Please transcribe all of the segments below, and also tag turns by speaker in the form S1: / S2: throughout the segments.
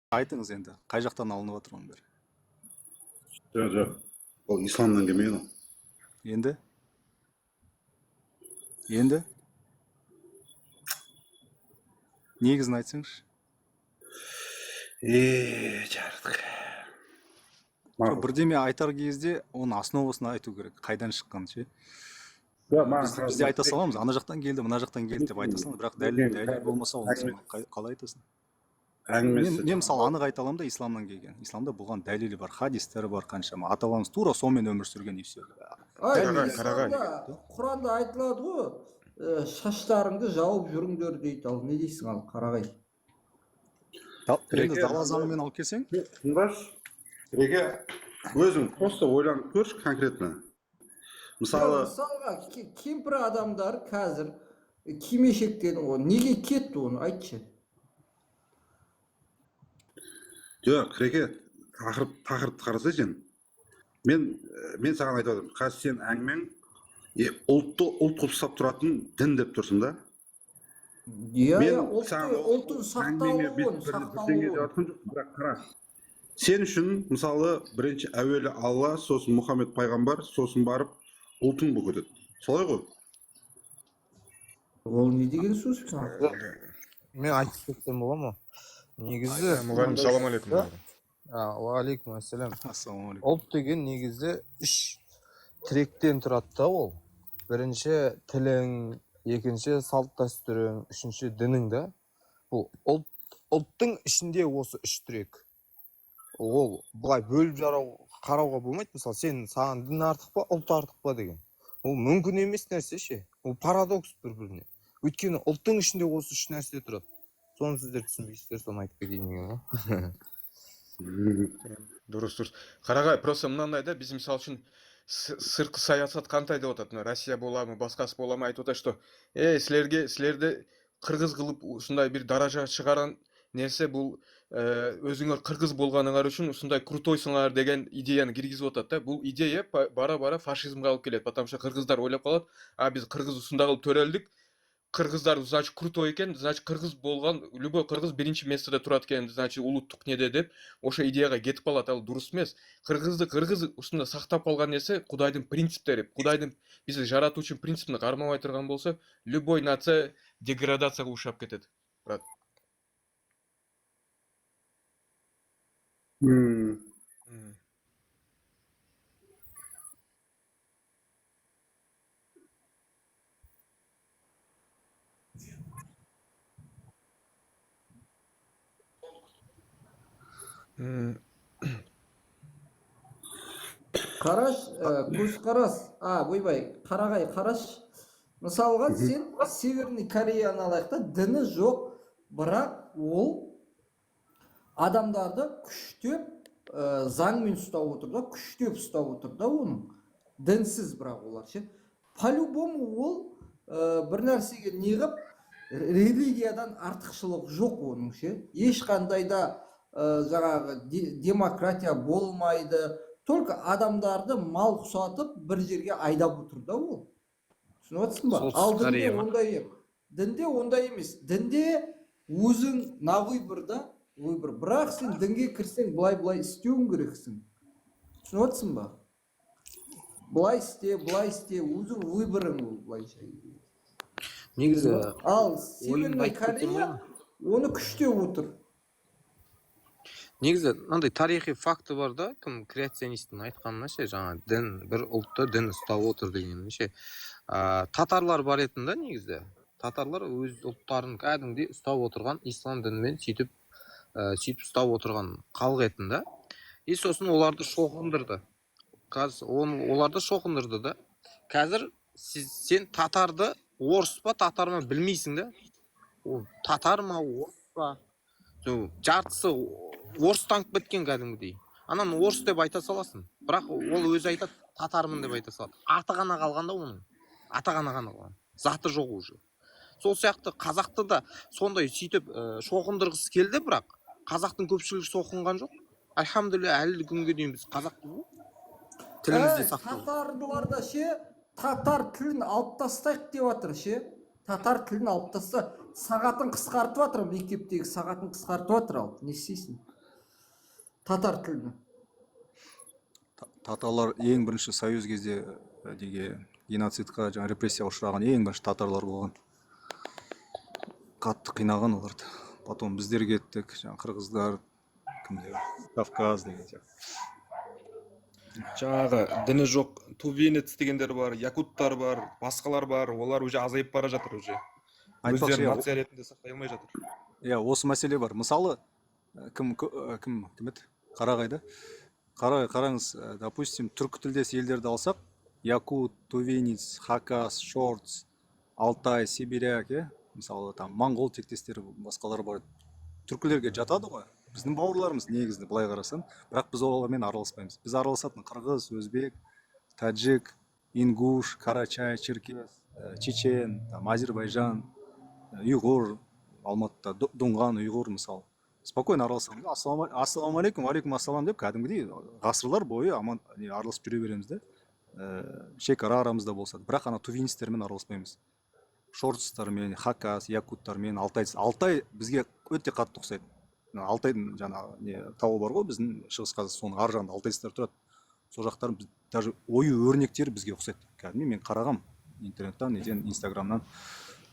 S1: Айтыңыз енді, қай жақтан алынып жатыр оның бәрі?
S2: Жоқ. Ол исламнан келмеген ол.
S1: Енді? Негізін айтсаңызшы.
S2: Жарықтық.
S1: Жоқ, бірдеме айтар кезде оның основасын айту керек. Қайдан шыққан ше? Бізде айта саламыз, ана жақтан келді, мына жақтан келді деп айта саламыз, бірақ дәлел болмаса оны сен қалай айтасың? Мен мысалы анық айта аламын да, исламнан келген. Исламда бұған дәлелі бар, хадистері бар қаншама. Ата-бабамыз тура сонымен өмір сүрген и все.
S3: Құранда айтылады ғой, шаштарыңды жауып жүріңдер дейді. Ал не дейсің ал, қарағай?
S1: Енді дала заңымен алып келсең?
S2: Тыңдашы, Реке, өзің просто ойланып көрші конкретно.
S3: Мысалға, кемпір адамдар қазір кимешектен неге кетті оны, айтшы.
S2: Жоқ, Реке, тақырыпты қараса сен. Мен саған айтып отырмын, қазір сен әңгімең ұлт қылып ұстап тұратын дін деп тұрсың да.
S3: Ұлттың сақталуын.
S2: Бірақ қара. Сен үшін, мысалы, бірінші әуелі Алла, сосын Мұхаммед пайғамбар, сосын барып ұлтың болып кетеді. Солай ғой?
S3: Ол не деген сөз?
S4: Мен айтып кетсем бола ма? Негізі...
S5: Мұғалім, салам алейкум.
S4: Уағалейкум ассалам.
S1: Ассалаумағалейкум.
S4: Ұлт деген негізі 3 тіректен тұрады да ол. Бірінші тілің, екінші салт дәстүрің, үшінші дінің да. Бұл ұлттың ішінде осы 3 тірек. Ол бұлай бөліп қарауға болмайды. Мысалы, саған дін артық па, ұлт артық па деген. Ол мүмкін емес нәрсе ше. Ол парадокс бір-біріне. Өйткені ұлттың ішінде осы 3 нәрсе тұрады. Соны сіздер түсінбейсіздер, соны айтып кетейін деген.
S5: Дұрыс. Қарағай, просто мынандай да, біз мысалы үшін сыртқы саясат қандай деп отады. Россия бола ма, басқасы бола ма айтып отады, что сілерді қырғыз қылып осындай бір даража шығарған нәрсе бұл өзіңер қырғыз болғаныңар үшін осындай крутойсыңар деген идеяны киргизип отады да. Бұл идея бара-бара фашизмге алып келеді. Потому что қырғыздар ойлап қалады, біз қырғыз осында қылып төрелдік. Қырғыздар, значит, крутой екен, значит, қырғыз болған, любой қырғыз бірінші местеде тұрады екен, значит, улуттық неде деп, оша идеяға кетіп қалады, ал дұрыс емес. Қырғыз осында сақтап қалған несі Құдайдың принциптері. Құдайдың бізді жаратушы принципін қармамай тұрған болса, любой нация деградацияға ұшырап кетеді. Брат.
S3: Қараш, көзқарас, ойбай, қарағай, қараш. Мысалға, сен Северный Кореяны алайық та, діні жоқ, бірақ ол адамдарды күштеп заңмен ұстап отыр да, күштеп ұстап отыр да оның. Дінсіз бірақ олар ше. По-любому ол бір нәрсеге неғып, религиядан артықшылық жоқ оның ше. Ешқандай да жаңағы демократия болмайды. Только адамдарды мал құсатып бір жерге айдап отыр да ол. Түсініп отырсың ба? Ал дінде ондай емес. Дінде ондай емес. Дінде өзің навыбор да, выбор. Бірақ сен дінге кірсең былай істеуің керексің. Түсініп отырсың ба? Былай істе, өзің выборың ол былайша.
S4: Негізі
S3: ал Северный Корея оны күштеп отыр.
S4: Негізі мынандай тарихи факты бар да, кім креационисттің айтқанына ше, жаңа дін, бір ұлтты дін ұстап отыр дегеніне ше. Татарлар бар етін да негізі. Татарлар өз ұлттарын кәдімгідей ұстап отырған ислам дінімен сөйтіп ұстап отырған халық етін да. И сосын оларды шоқындырды. Оларды шоқындырды да. Қазір сен татарды орыс па татар ма білмейсің да. Ол татар ма орыс па? Жартысы орыстанып кеткен кәдімгідей. Анан орыс деп айта саласың. Бірақ ол өзі айтады, татармын деп айта салады. Аты ғана қалғанда оның. Аты ғана қалған. Заты жоқ уже. Сол сияқты қазақты да сондай сөйтіп шоқындырғысы келді, бірақ қазақтың көпшілігі соқынған жоқ. Альхамдулилля, әлі күнге дейін біз қазақпыз. Тілімізде сақтау.
S3: Татарларда ше, татар тілін алып тастайық деп жатыр ше. Татар тілін алып таста. Сағатын қысқартып жатыр, мектептегі сағатын қысқартып жатыр ал. Не істейсің? татар тілін?
S1: Татарлар ең бірінші союз кезде деге геноцидқа жаңа репрессияға ұшыраған ең бірінші татарлар болған. Қатты қинаған оларды. Потом біздер кеттік, жаңа қырғыздар, кімдер, Кавказ деген сияқты.
S5: Жаңағы діні жоқ тувинец дегендер бар, якуттар бар, басқалар бар, олар уже азайып бара жатыр уже.
S1: Айтпақшы,
S5: Өздерін нация ретінде сақтай алмай жатыр.
S1: осы мәселе бар. Мысалы, кім еді? Қарағайда. Қараңыз, допустим, түркі тілдес елдерді алсақ, якут, тувинец, хакас, шортс, алтай, сибиряк, мысалы, там моңғол тектестері басқалар бар. Түркілерге жатады ғой. Біздің бауырларымыз негізінде былай қарасаң, бірақ біз олармен араласпаймыз. Біз араласатын қырғыз, өзбек, таджик, ингуш, карачай, черкес, чечен, Азербайжан, ұйғыр, Алматыда Доңған ұйғыр мысалы. Спокойно араласамыз. Ассалаумағалейкум, уағалейкум ассалам деп кәдімгідей ғасырлар бойы араласып жүре береміз де. Шекара арамызда болса. Бірақ ана тувинистермен араласпаймыз. Шортстармен, хакас, якуттармен, Алтай бізге өте қатты ұқсайды. Алтайдың жаңағы тауы бар ғой, біздің Шығыс Қазақстанның ар жағында алтайстар тұрады. Сол жақтар даже ою өрнектері бізге ұқсайды. Кәдімгі мен қарағам интернеттан, инстаграмнан.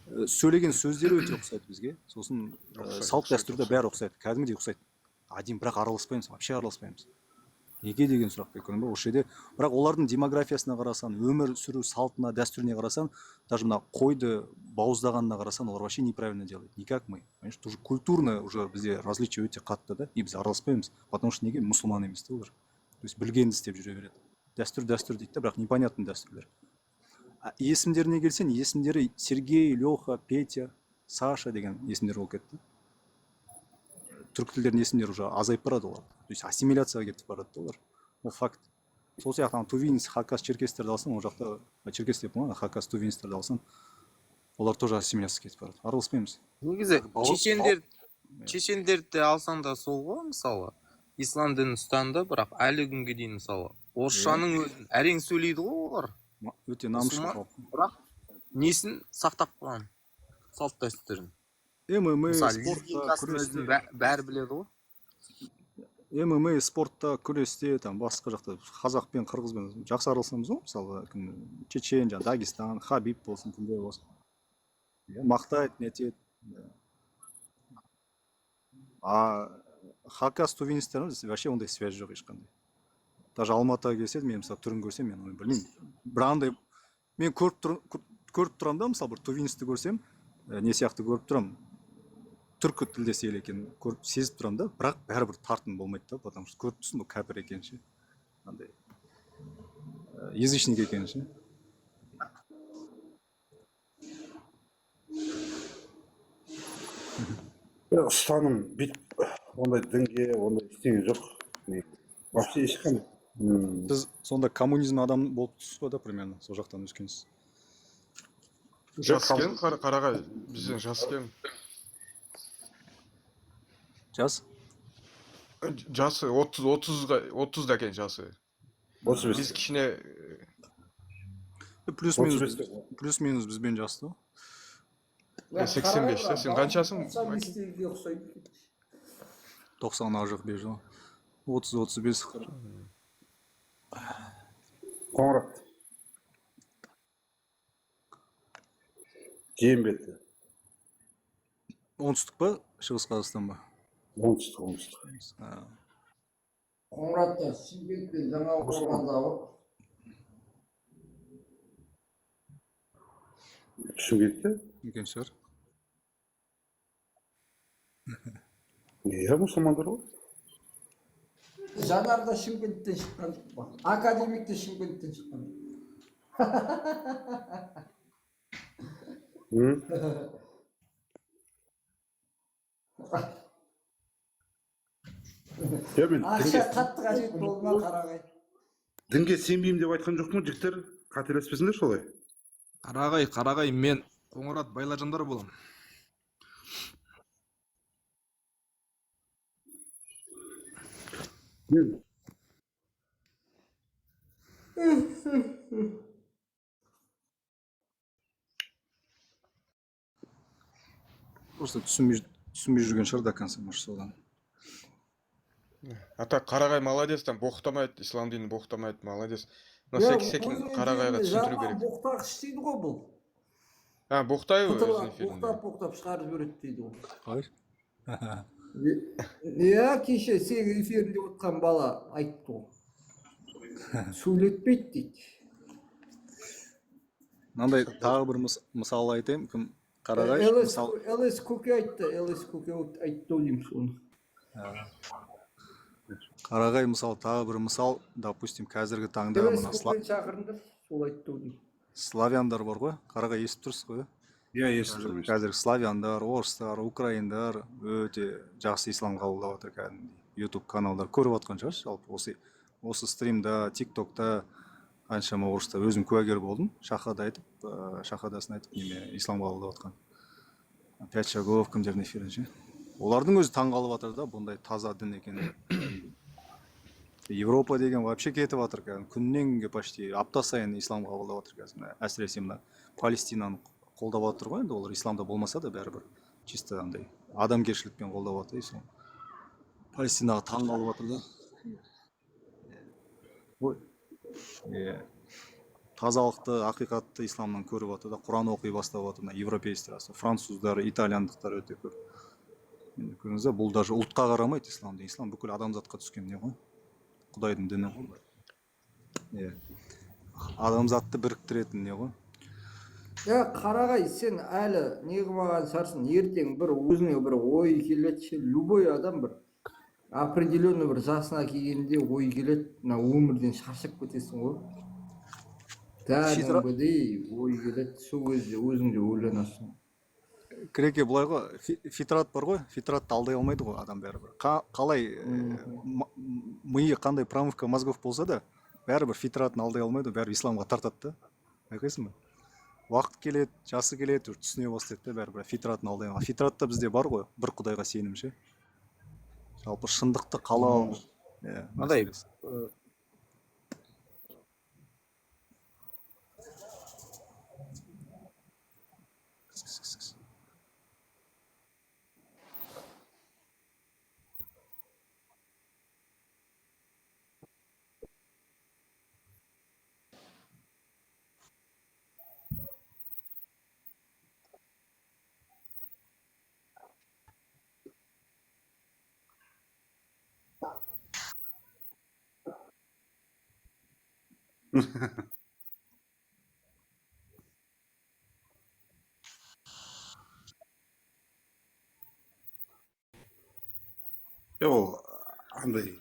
S1: Сөйлеген сөздері өте ұқсайды бізге. Сосын салт дәстүрде бәрі ұқсайды. Кәдімгідей ұқсайды. Один бірақ араласпаймыз, вообще араласпаймыз. Неге деген сұрақ көрдің бе? Осы жерде бірақ олардың демографиясына қарасаң, өмір сүру салтына, дәстүріне қарасаң, даже мына қойды бауыздағанына қарасаң, олар вообще неправильно делают. Никак мы. Конечно, тоже культурно уже бізде различие өте қатты да, и біз араласпаймыз. Потому что неге мұсылман емес те олар. То есть білгенді істеп жүре береді. Дәстүр дейді да, бірақ непонятный дәстүрлер. Есімдеріне келсең, есімдері Сергей, Леха, Петя, Саша деген есімдер болып кетті. Түрік тілдерінің есімдері уже азайып барады олар. То есть ассимиляцияға кетіп барады олар. Ол факт. Сол сияқты тувинец, хакас, черкестерді алсаң, ол жақта черкес деп қойған, хакас, тувинецтерді алсаң, олар тоже ассимиляцияға кетіп барады. Араласпаймыз.
S4: Негізі чечендерді алсаң да сол ғой, мысалы. Ислам дінін ұстанды, бірақ әлі күнге дейін мысалы. Орысшаның өзін әрең сөйлейді ғой олар.
S1: Өте намысшыл халық.
S4: Бірақ несін сақтап қалған? Салт дәстүрін.
S1: ММА
S4: спортта күресте бәрі біледі ғой.
S1: ММА спортта күресте басқа жақта қазақ пен қырғызбен жақсы араласамыз ғой, мысалы чечен, Дагестан, Хабиб болсын, кімдер болсын. Мақтайды, нетеді. Хакас тувинецтердің вообще ондай связь жоқ ешқандай. Даже Алматыға келседі, мен мысалы түрін көрсем, мен оны білмеймін. Бірандай мен көріп тұрам да, мысалы бір тувинецті көрсем, не сияқты көріп тұрам, түркі тілдес ел екенін көріп сезіп тұрам да, бірақ бәрібір тартын болмайды да, потому что көріп тұрсың, бұл кәпір екен ше, андай язычник екен ше.
S2: Ұстаным бүйтіп ондай дінге, ондай ештеңе жоқ. Вообще ешқандай.
S1: Сіз сонда коммунизм адамы болып тұрсыз ғой да, примерно сол жақтан өскенсіз.
S5: Жас екен, қарағай, бізден жас екен.
S1: Жас?
S5: Жасы 30-да екен жасы. Біз кішіне
S1: плюс-минус бізбен жасты ғой.
S5: 85-те, сен қаншасың?
S1: 90 ар жоқ бер жол. 30-35.
S2: Қоңырат. Жиенбеті.
S1: Оңтүстік па, Шығыс Қазақстан ба?
S2: Оңтүстік.
S3: Қоңыратта Шымкентпен жаңа қорғандағы.
S2: Шымкентте?
S1: Екен шығар.
S2: Мұсылмандар ғой.
S3: Жанарда Шымкенттен шыққан ба? Академикте Шымкенттен шыққан. Ақша қатты қажет болды ма, қарағай?
S2: Дінге сенбеймін деп айтқан жоқ ма, жігіттер? Қателеспесіңдер солай?
S5: Қарағай, мен Қоңырат Байлажандар болам.
S1: Просто түсінбей жүрген шығар до конца, может, содан.
S5: Ата Қарағай молодец, там боқтамайды, ислам динін боқтамайды, молодец.
S3: Я
S5: Мына Секен
S3: өзінің
S5: Қарағайға
S3: эфирінде
S5: түсіндіру
S3: жаман
S5: керек.
S3: боқтағыш дейді ғой бұл.
S5: Боқтайды ғой өзінің
S3: Қытырлап
S5: эфирінде.
S3: боқтап шығарып жібереді дейді ғой.
S1: Қой.
S3: Иә, кеше сенің эфирінде отқан бала айтты ғой. Сөйлетпейді дейді.
S1: Мынандай тағы бір мысал айтайын. Кім Қарағай мысал
S3: ЛС көке айтты, ЛС көке айтты деймін соны.
S1: Қарағай мысал тағы бір мысал, допустим, қазіргі таңда
S3: ЛС
S1: мына
S3: көкені шақырыңдар, сол айтты деймін.
S1: славяндар бар ғой. Қарағай естіп тұрсыз ғой.
S2: иә естіп жүрмін.
S1: Қазіргі славяндар, орыстар, украиндар өте жақсы ислам қабылдап жатыр кәдімгідей. YouTube каналдар көріп жатқан шығарсыз. Жалпы осы стримда, TikTokта қаншама орыстар, өзім куәгер болдым. Шахадасын айтып, неме ислам қабылдап жатқан. 5 шагов кімдердің эфирінше. Олардың өзі таң қалып жатыр да, бұндай таза дін екенін. Европа деген вообще кетіп жатыр кәдімгі. Күннен күнге почти апта сайын ислам қабылдап жатыр қазір. Әсіресе мына Палестинаны қолдап жатыр ғой, енді олар исламда болмаса да бәрібір чисто андай адамгершілікпен қолдап жатыр ислам. Палестинаға таң қалып жатыр да. Ой. Тазалықты, ақиқатты исламнан көріп жатыр да, Құран оқи бастап жатыр. Европейстер, француздар, итальяндықтар өте көп. Енді көріңіздер, бұл даже ұлтқа қарамайды ислам. Ислам бүкіл адамзатқа түскен не ғой? Құдайдың діні ғой. Адамзатты біріктіретін не ғой?
S3: Қарағай, сен әлі неғылмаған шығарсың, ертең бір өзіңе бір ой келеді, любой адам бір определенный бір жасына келгенде ой келеді, мына өмірден шаршап кетесің ғой. Кәдімгідей ой келеді, сол кезде өзіңде ойланасың.
S1: Кіреке былай ғой, фитрат бар ғой, фитратты алдай алмайды ғой адам бәрібір. Қалай миы қандай промывка мозгов болса да, бәрібір фитратын алдай алмайды, бәрібір исламға тартады да. Байқайсың ба? Уақыт келеді, жасы келеді, түсіне бастайды да, бәрібір фитратын алдай алмайды. Фитратта бізде бар ғой, бір құдайға сенім ше. Жалпы шындықты қалау.
S4: Мындай
S2: ол андай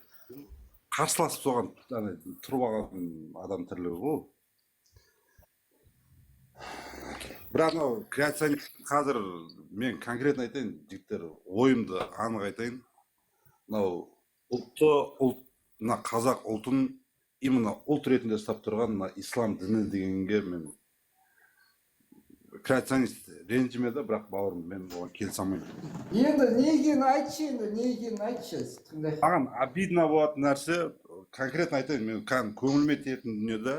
S2: қарсыласып соған тұрып алған адам түрлері ғой. Бірақ мынау креационист қазір мен конкретно айтайын, жігіттер, ойымды анық айтайын. Мынау мына қазақ ұлтын именно ұлт ретінде ұстап тұрған мына ислам діні дегенге мен креационист ренжімеді, бірақ бауырым, мен оған келісе алмаймын.
S3: Енді не екенін айтшы, тыңдай.
S2: Маған обидно болатын нәрсе, конкретно айтайын, мен көңіліме тиетін дүниеде,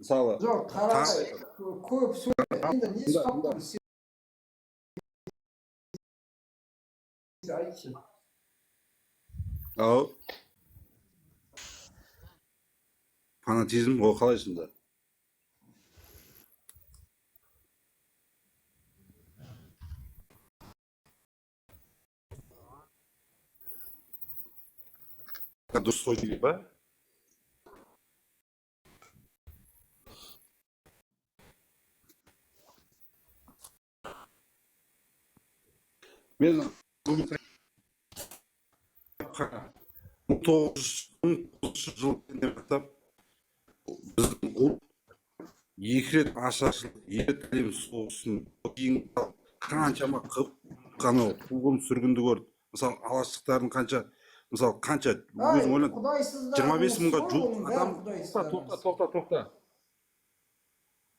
S2: мысалы,
S3: жоқ, Қарағай, көп сөйле. Енді не сұрақ тұр, сен айтшы.
S2: ау, фанатизм ол қалайсыңда? Дұрыс сөйлейді ба? Мен 1900 жылдан бастап біздің ұлт екі рет ашаршылық, екі рет әлем соғысын, кейін қаншама қана қуғын сүргінді көрді. Мысалы, алаштықтардың қанша өзің ойлан, 25 мыңға жуық адам. Тоқта.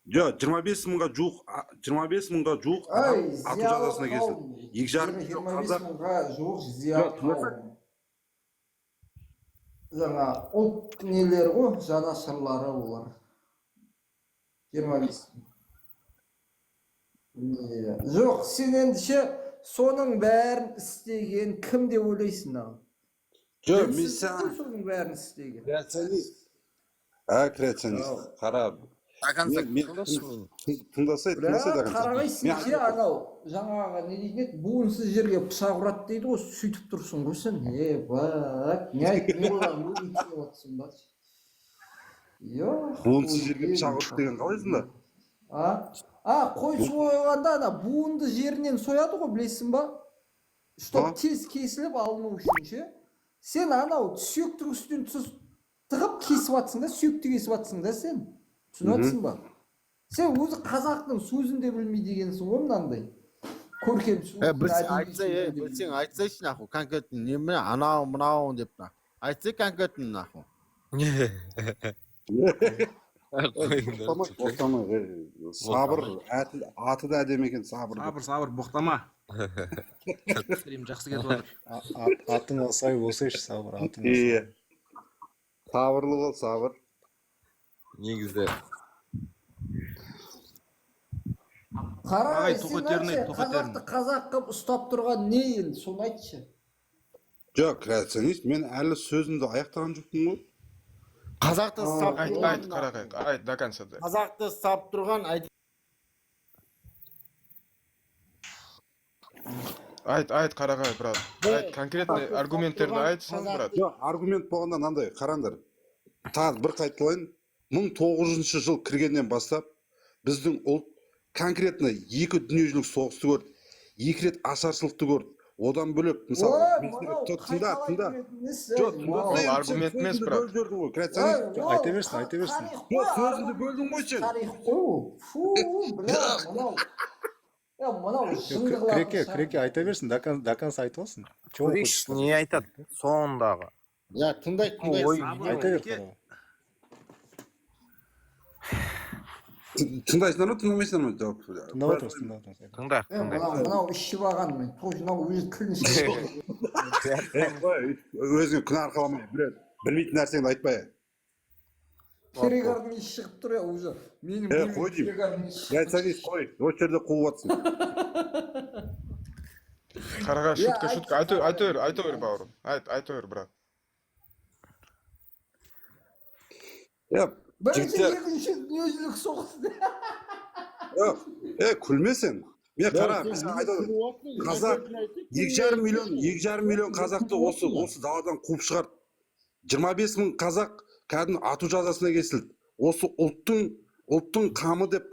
S2: Жоқ, 25 мыңға жуық адам ату жазасына кесілді. 2,5 миллион қазақ.
S3: 25 мыңға жуық зиялы қауым. Жаңа ұлт нелері ғой, жанашырлары олар. 25 мың. Жоқ, сен ендіше соның бәрін істеген кім деп ойлайсың дағы?
S2: Жоқ, мен
S3: Дінсіз
S2: саған
S3: соның бәрін істеген.
S2: креационист. Креационист. Қара.
S4: Акансак
S2: Мен
S4: тыңдашы мені.
S2: тыңдасай
S3: Бірақ қарағай сен
S2: Мен
S3: ше анау жаңағы не дейтін еді буынсыз жерге пышақ ұрады дейді ғой, сөйтіп тұрсың ғой сен. Бак, не айтып не болған өй деп отырсың ба?
S2: буынсыз жерге пышақ ұрып деген қалайсың да?
S3: Қой сойғанда ана буынды жерінен сояды ғой, білесің ба? Чтоб тез кесіліп алыну үшін ше. Сен анау сүйектің үстінен тығып кесіп атсың да, сүйекті кесіп атсың да сен. Түсініп атсың ба? Сен өзі қазақтың сөзін де білмей дегенсің ғой мынандай. Көркем сөз.
S6: Білсең айтсайшы нахуй, конкретно неме анау мынау деп на. Айтсай конкретно нахуй.
S2: Сабыр, аты да әдемі екен, сабыр.
S7: Сабыр, боқтама.
S1: Стрим жақсы кетіп жатыр. Атыңа сай болсайшы, сабыр, атыңа сай.
S2: Иә. Сабырлы бол, сабыр.
S4: Негізі
S3: Қарағай, сен айтшы, қазақты қазақ қып ұстап тұрған не енді, соны айтшы.
S2: Жоқ, креационист, мен әлі сөзімді аяқтаған жоқпын ғой.
S6: Қазақты сап
S5: Айт, Қарағай, айт до конца.
S6: Қазақты сап тұрған айт.
S5: Айт, Қарағай, брат. Айт, конкретный аргументтерді айтсаң, брат.
S2: Жоқ, аргумент болғанда мынандай, қараңдар. Тағы бір қайталайын. 1900 жыл кіргеннен бастап біздің ұлт конкретно 2 дүниежүзілік соғысты көрді, 2 рет ашаршылықты көрді. Одан бөлек, мысалы, тыңда.
S5: Ол аргумент емес, брат.
S1: Айта берсін.
S2: Жоқ, сөзіңді бөлдің ғой сен.
S3: Тарих қой ол. Фу, бля, мынау шындығылар.
S1: Кіреке айта берсін, до конца айтып алсын.
S4: не айтады соңындағы?
S6: Тыңдай.
S1: Айта бер.
S2: Тыңдайсыңдар ма, тыңдамайсыңдар ма?
S1: Тыңдап отырмыз.
S4: Тыңдайық.
S3: Мынау ішіп алған мен. Тоже мынау өзі тілін ішіп.
S2: Өзіңе күнә арқаламай, білмейтін нәрсеңді айтпай.
S3: Керегардың іші шығып тұр я уже.
S2: Қой деймін. Креационист қой, осы жерде қуып атсың.
S5: Қарағай, шутка. Айта бер, бауырым. Айта бер, брат.
S3: Бірінші екінші дүниежүзілік соғысты.
S2: Күлмесін. Мен қара, қазақ 2,5 миллион қазақты осы даладан қуып шығарды. 25 мың қазақ кәдімгі ату жазасына кесілді. Осы ұлттың қамы деп,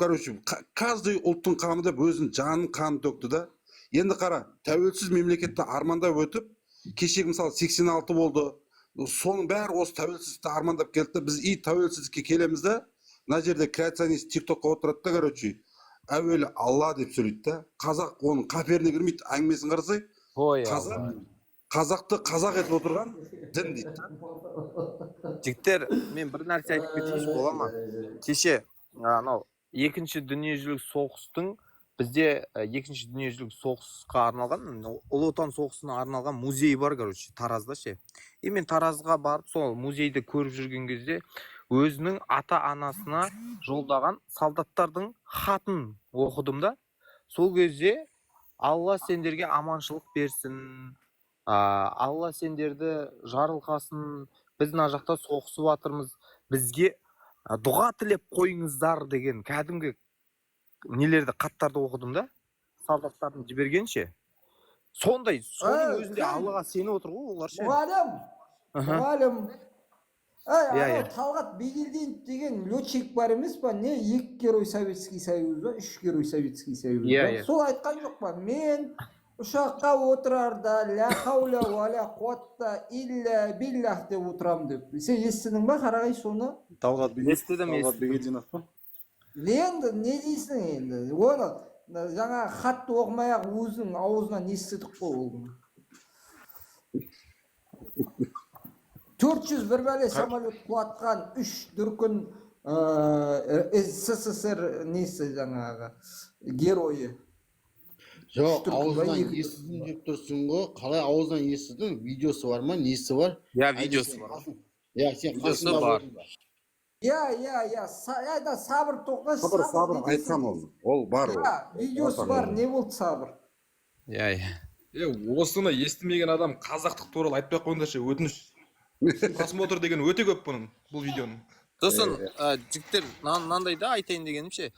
S2: каждый ұлттың қамы деп өзінің жанын қанын төкті да. Енді қара, тәуелсіз мемлекетті армандап өтіп, кешегі мысалы 86 болды. Соның бәрі осы тәуелсіздікті армандап келді. Біз тәуелсіздікке келеміз да, мына жерде креационист тиктокқа отырады да, короче, әуелі Алла деп сөйлейді да. Қазақ оның қаперіне кірмейді, әңгімесін қарасай. Қазақты қазақ етіп отырған дін дейді.
S4: Жігіттер, мен бір нәрсе айтып кетейінші, бола ма? Кеше анау екінші дүниежүзілік соғыстың бізде екінші дүниежүзілік соғысқа арналған, Ұлы Отан соғысына арналған музей бар, короче, Таразда ше. Мен Таразға барып, сол музейді көріп жүрген кезде өзінің ата-анасына жолдаған солдаттардың хатын оқыдым да. Сол кезде Алла сендерге аманшылық берсін, Алла сендерді жарылқасын, біз мына жақта соғысып жатырмыз, бізге дұға тілеп қойыңыздар деген кәдімгі нелерді, хаттарды оқыдым да, солдаттардың жібергенше. Сондай, соның өзінде Аллаға сеніп отыр ғой олар ше.
S3: Мұғалім. Талғат Бегелдинов деген летчик бар емес па? Не, 2 герой Советский Союз ба, 3 герой Советский Союз ба? Сол айтқан жоқ па? Мен ұшаққа отырарда ля хауля ва ля қуатта илля биллах деп отырам деп. Сен естідің ба, қарағай соны?
S1: Талғат Бегелдинов па?
S3: Енді не дейсің енді? Оны жаңа хатты оқымай-ақ өзінің аузынан естідік қой ол. 400 бір бәле самолет құлатқан 3 дүркін СССР несі жаңағы геройы.
S6: Жоқ, ауыздан естідің деп тұрсың ғой. Қалай ауыздан естідің? Видеосы бар ма? Несі бар?
S4: Видеосы бар.
S6: Сен қасында бар.
S3: Сабыр тоқта.
S2: Сабыр айтқан ол бар.
S3: Видеосы бар, не болды сабыр?
S5: Осыны естімеген адам қазақтық туралы айтпай ақ қойыңдаршы, өтініш. Просмотр деген өте көп бұның, бұл видеоның.
S4: Сосын жігіттер мынандай да айтайын дегенім ше,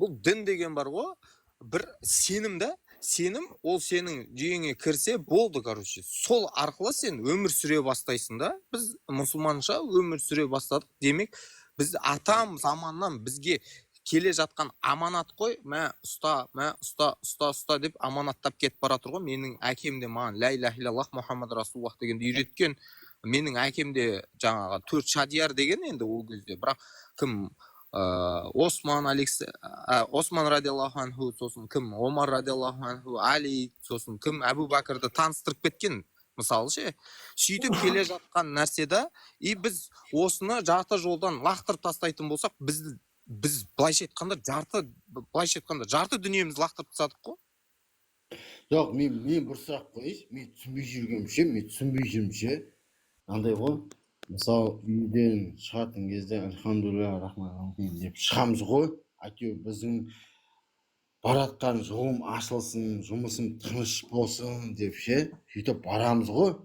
S4: бұл дін деген бар ғой, бір сенім да, сенім ол сенің жүйеңе кірсе болды, короче. Сол арқылы сен өмір сүре бастайсың да. Біз мұсылманша өмір сүре бастадық. Демек, біз атам заманнан бізге келе жатқан аманат қой, мә ұста деп аманаттап кетіп бара тұр ғой. Менің әкем де маған ля иляха иллаллах Мұхаммад Расулуллах дегенді үйреткен. Менің әкем де жаңағы 4 шадияр деген енді ол кезде. Бірақ кім Осман радиаллаху анху, сосын кім Омар радиаллаху анху, Али, сосын кім Әбу Бәкірді таныстырып кеткен. Мысалы ше, сөйтіп келе жатқан нәрседе, и біз осыны жарты жолдан лақтырып тастайтын болсақ, біз былайша айтқанда жарты дүниеміз лақтырып тастадық қой.
S6: Жоқ, мен бір сұрақ қойайыншы, мен түсінбей жүрмше, андай ғой, мысалы үйден шығатын кезде альхамдулилля рахман деп шығамыз ғой, әйтеуір біздің баратқан жолым ашылсын, жұмысым тыныш болсын деп ше, сөйтіп барамыз ғой.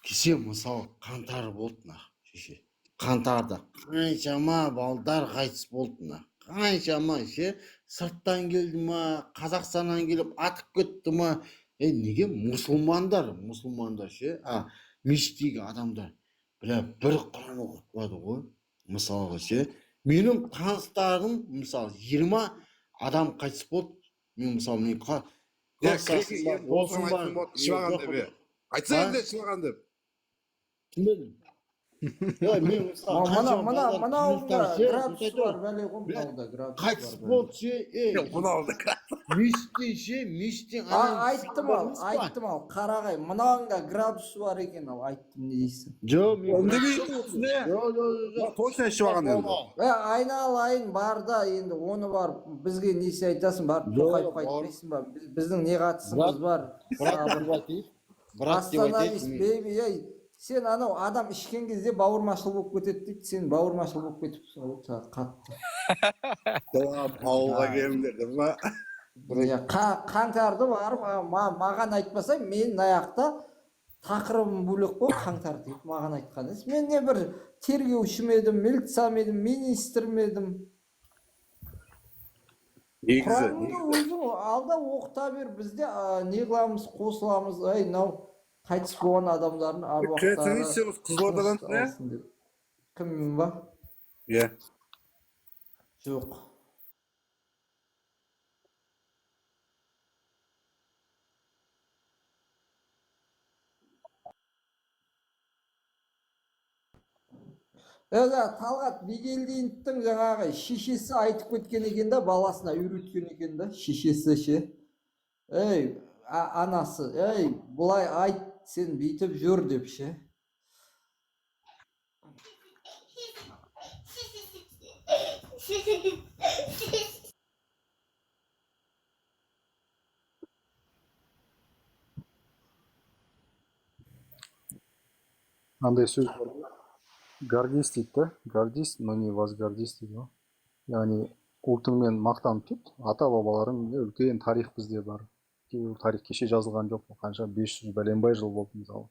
S6: Кеше мысалы қаңтар болды шеше. Қаңтарда қаншама балдар қайтыс болды қаншама ше, сырттан келді ма, Қазақстаннан келіп атып кетті ма, неге мұсылмандар ше, мешіттегі адамдар бір Құран оқытпады ғой, мысалға ше. Менің таныстарым мысалы 20 адам қайтыс болды. Мен мысалы мен
S2: шываған деп айтса енді шываған деп
S6: түсінбедім.
S3: Мынауында градус бар, бәле ғой, мынауда градус бар.
S6: Қайтыс болды ше, мешіттен
S3: айттым ал, қарағай, мынауында градус бар екен, ал айттым, не дейсің?
S6: Жоқ,
S2: точно шываған енді.
S3: Айналайын бар да, енді оны бар, бізге несі айтасың, бар, тоқайып қайтпайсың ба, біздің не қатысымыз бар. Остановись, бейби, сен анау адам ішкен кезде бауырмашыл болып кетеді дейді, сен бауырмашыл болып кетіпсің ғой, қатты.
S2: Ауылға келіңдер деп ма?
S3: Қаңтарды барып, маған айтпасай, мен аяқта тақырыбым бөлек қой, қаңтар дейді, маған айтқан емес. Мен не бір тергеуші медім, милиция медім, министр медім. Құраныңды өзің алда оқыта бер, бізде не қыламыз, қосыламыз, мынау қайтыс болған адамдардың аруақтары
S2: Қызылордадансың,
S3: деп. Кім ба?
S2: Иә.
S3: Жоқ. Талғат Бигелдиновтың жаңағы шешесі айтып кеткен екен да, баласына үйреткен екен да, шешесі ше. Анасы, бұлай айт, сен бүйтіп жүр деп ше.
S1: Андай сөз бар. Гордись дейді да, гордись, но не возгордись дейді ғой. Яғни ұлтыңмен мақтанып тұт, ата бабаларың үлкен тарих бізде бар. Тарих кеше жазылған жоқ, қанша 500 бәленбай жыл болды мысалы.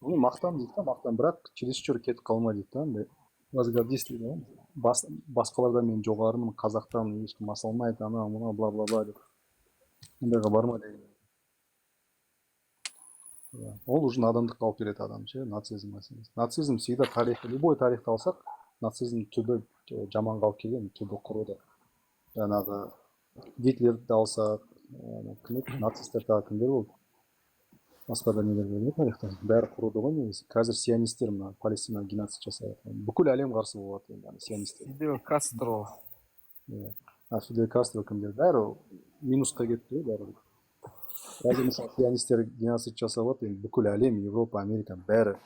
S1: Оны мақтан дейді да, мақтан, бірақ чересчур кетіп қалма дейді да, андай возгордись дейді ғой. Басқалардан мен жоғарымын, қазақтан ешкім асалмайды, ана мына бла бла бла деп. Ондайға барма деген. Ол уже надандыққа алып келеді адам ше, нацизм мәселесі. Нацизм всегда тарихты, любой тарихты алсақ, нацизм түбі жаманға алып келген, түбі құруды. Жаңағы Гитлерді алсақ, нацистерді кімдер болды? Басқа да нелер болды тарихта. Бәрі құруды ғой негізі. Қазір сионистер мына Палестина геноцид жасайды. Бүкіл әлем қарсы болады енді сионистер.
S4: Фидель Кастро.
S1: Фидель Кастро кімдер? Бәрі минусқа кетті ғой бәрі. Қазір мысалы сионистер геноцид жасап отыр, енді бүкіл әлем, Европа, Америка бәрі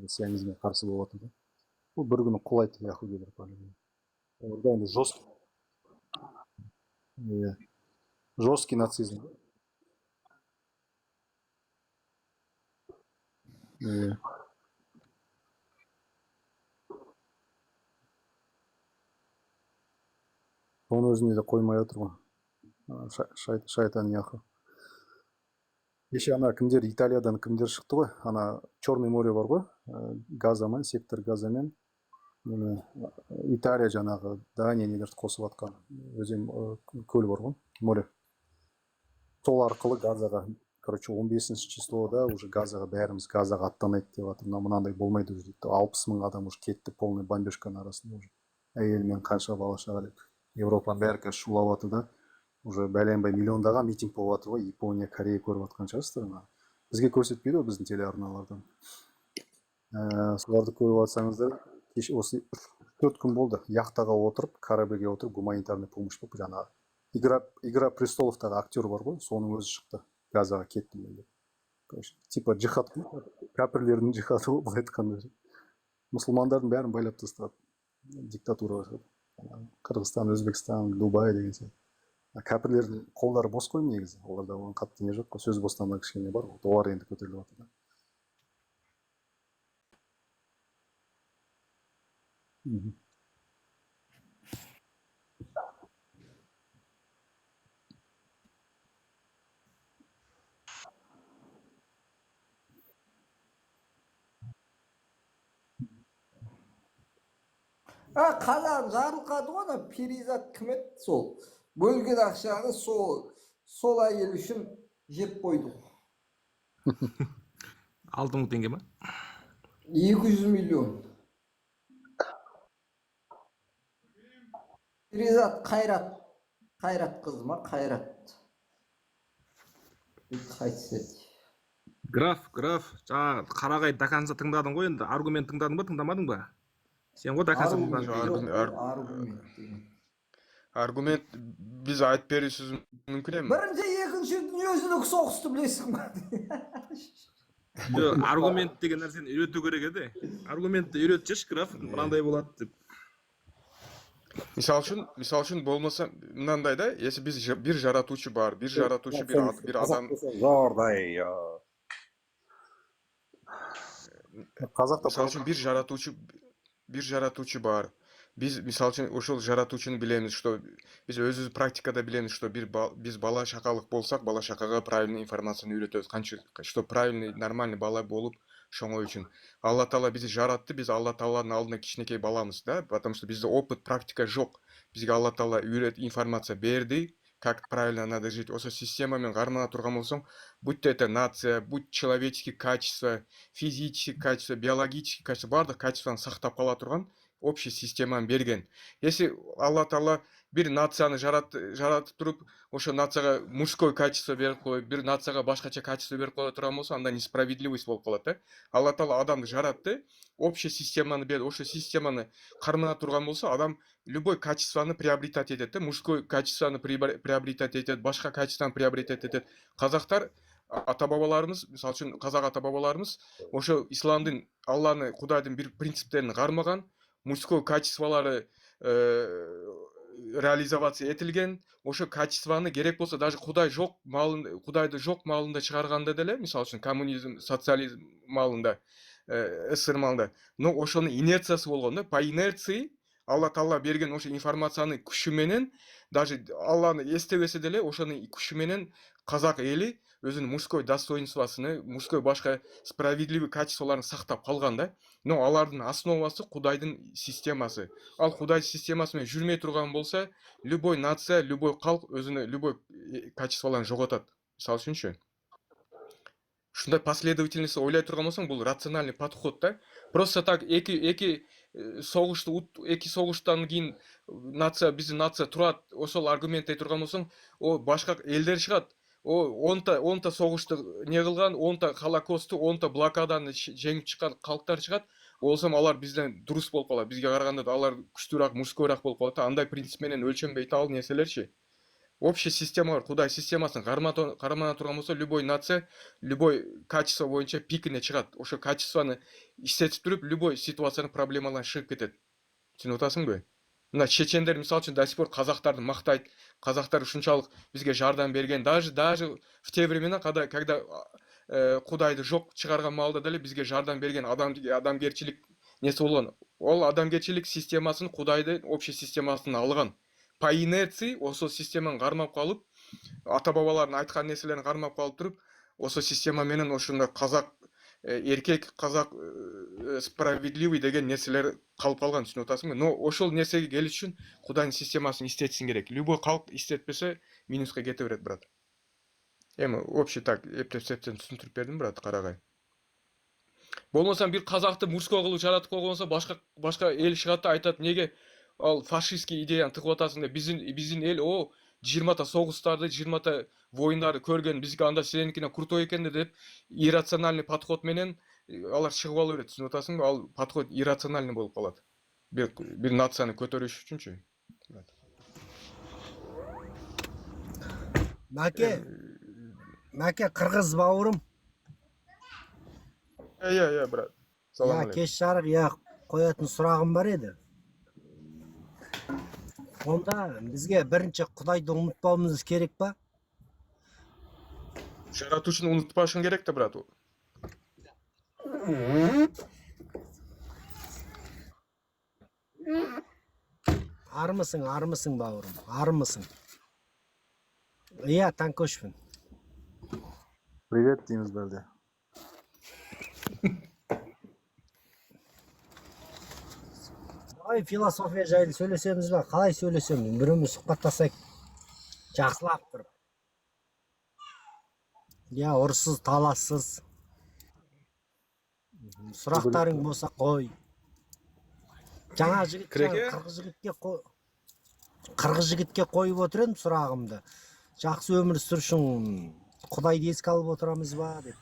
S1: сионизмге қарсы болып отыр. Бұл бір күні құлайды яхудилер по-любому. Орда енді жесткий нацизм. Оның өзіне де қоймай отыр ғой. Шайтан яху. кеше ана кімдер Италиядан кімдер шықты ғой, ана Черное море бар ғой, Газамен, сектор Газамен, Италия жаңағы Дания нелерді қосып жатқан өзен, көл бар ғой, море. Сол арқылы Газаға, короче, 15 числода уже Газаға бәріміз Газаға аттанайық деп жатыр. Мынандай болмайды уже дейді. 60 мың адам уже кетті полный бомбежканың арасында уже. Әйелмен қанша бала шаға деп. Европаның бәрі қазір шулап жатыр да. Уже бәленбай миллиондаған митинг болып жатыр ғой. Япония, Корея көріп жатқан шығарсыздар. Бізге көрсетпейді ғой біздің телеарналардан. Соларды көріп жатсаңыздар, кеше осы 4 күн болды. Яхтаға отырып, корабльге отырып, гуманитарный помощь болып жаңағы Игра престоловтағы актер бар ғой, соның өзі шықты. Газаға кеттім мен деп. Типа джихад қой, кәпірлердің джихады ғой, былай айтқанда. Мұсылмандардың бәрін байлап тастады. Диктатура. Қырғызстан, Өзбекстан, Дубай деген сияқты. Кәпірлердің қолдары бос қой негізі. Оларда оған қатты не жоқ қой, сөз бостандығы кішкене бар ғой. Олар енді көтеріліп жатыр.
S3: Қазан жарылқады ғой, ана перизат кім еді сол? Бөлген ақшаны сол әйел үшін жеп қойды.
S7: 6 мың теңге ма?
S3: 200 миллион. Перизат Қайрат қыз ма? Қайрат. Қайтсе.
S7: Граф, жаңа қарағай доканса тыңдадың ғой енді, аргумент тыңдадың ба, тыңдамадың ба? Сен ғой доканса
S5: аргумент біз айтып беруіміз мүмкін емес.
S3: Бірінші, екінші дүниежүзілік соғысты білесің ба?
S7: Аргумент деген нәрсені үйрету керек еді. Аргументті үйретші, граф, мынандай болады деп.
S5: Misal үшін болмаса мынандай да, если біз bir жаратушы бар, bir адам
S2: Зордай.
S1: Қазақта
S5: Misal үшін bir жаратушы бар. Biz misal үшін ошол жаратуучуну билемиз, что biz өзүбүз практикада билемиз, что biz бала шакалык болсак, бала шакага правильный информацияны үйрөтөбүз, что правильный, нормальный бала болуп шоңоо үчүн. Алла Таала бизди жаратты, biz Алла Тааланын алдына кичинекей баламыз, да, потому что бизде опыт, практика жок. Бизге Алла Таала информация берди, как правильно надо жить. Ошо системамен кармана турган болсоң, будь то это нация, будь человеческие качества, физические качества, биологические качества, бардык качествоны сактап кала турган общий системаны берген. Если Алла Таала bir нацияны жаратып туруп, ошо нацияга мужской качество берип коюп, bir нацияга башкача качество берип кое турган болсо, анда несправедливость болуп калат, да? Алла Таала адамды жаратты, общий системаны берди, ошо системаны кармана турган болсо, адам любой качествоны приобретать этет, да? Мужской качествоны приобретать этет, башка качествоны приобретать этет. Казактар ата бабаларыбыз, мисалы үчүн казак ата бабаларыбыз ошо исламдын, Алланы, Кудайдын бир принциптерин кармаган, мужской качестволары реализация этилген, ошо качествоны керек болсо даже Кудайды жок маалында чыгарганда деле, мисалы үчүн коммунизм, социализм маалында, СССР маалында, но ошонун инерциясы болгон да, по инерции Алла Таала берген ошо информациянын күчү менен, даже Алланы эстебесе деле ошонун күчү менен казак эли өзүнүн мужской достоинствосун, мужской башка справедливый качестволарын сактап калган да. Но алардын основасы Кудайдын системасы. Ал Кудай системасы менен жүрмөй турган болсо, любой нация, любой калк өзүнүн любой качестволарын жоготот. Мисалы үчүнчү. Ушундай последовательность ойлой турган болсоң, бул рациональный подход да. Просто так эки согуштан кийин биздин нация турат, ошол аргумент турган болсоң, о башка элдер чыгат. О 10 согушту не кылган, 10 холокосту, 10 блокаданы жеңип чыккан калктар чыгат. Болсом алар бизден дурус болуп калат. Бизге караганда алар күчтүүрөөк, мужскойрөөк болуп калат. Андай принцип менен өлчөнбөй ал нерселерчи. Общая система бар, Кудай системасын кармана турган болсо, любой нация, любой качество боюнча пикине чыгат. Ошо качествоны иштетип туруп, любой ситуациянын проблемаларынан чыгып кетет. Түшүнүп атасыңбы? Мына чечендер мисалы үчүн до сих пор казактарды мактайт. Казактар ушунчалык бизге жардам берген. Даже в те времена, когда Кудайды жок чыгарган маалда деле бизге жардам берген адамгерчилик несі болгон. Ол адамгерчилик системасын Кудайдын общий системасын алган. По инерции ошол системаны кармап калып, ата бабалардын айткан нерселерин кармап калып туруп, осы система менен ошондой казак эркек казак справедливый деген нерселер калып калган, түшүнүп атасыңбы? Но ошол нерсеге келиш үчүн Кудайдын системасын истетишиң керек. Любой калк истетпесе минуска кете берет, брат. Эми общий так эптеп септен түшүндүрүп бердим, брат, карагай. Болмаса бир казакты мужской кылып жаратып койгон болсо башка эл чыгат да айтат, неге ал фашистский идеяны тыгып атасың деп. Биздин эл 20-та согустарды, 20-та воюндарды көргөн, биздики анда сеникине крутой экен деп иррациональный подход менен алар чыгып ала берет, түшүнүп атасыңбы? Ал подход иррациональный болуп калат. Бир нацияны көтөрүш үчүнчү.
S8: Мәке қырғыз бауырым.
S5: Иә, брат. Салам алейкум.
S8: Кеш жарық, қоятын сұрағым бар еді. Онда бізге бірінші Құдайды ұмытпауымыз керек па?
S5: Жаратушыны унутпашың керек да, брат.
S8: Армысың бауырым, армысың. Иә, танкошпін.
S1: Привет дейміз бәрде.
S8: Давай философия жайлы сөйлесеміз ба? Қалай сөйлесеміз? Біреуміз сұхбаттасайық. Жақсылап тұрып. Я, ұрсыз, талассыз. Сұрақтарың болса қой. Жаңа қырғыз жігітке қойып отыр едім сұрағымды. Жақсы өмір сүршін, Құдайды еске алып отырамыз ба деп.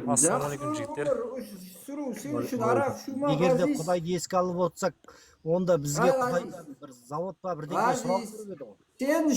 S3: Ассалаумағалейкум жігіттер.
S8: Егер де Құдайды еске алып отырсақ, онда бізге Құдайдан бір завод па бірдеңе сұрап тұрып еді ғой.
S3: Сен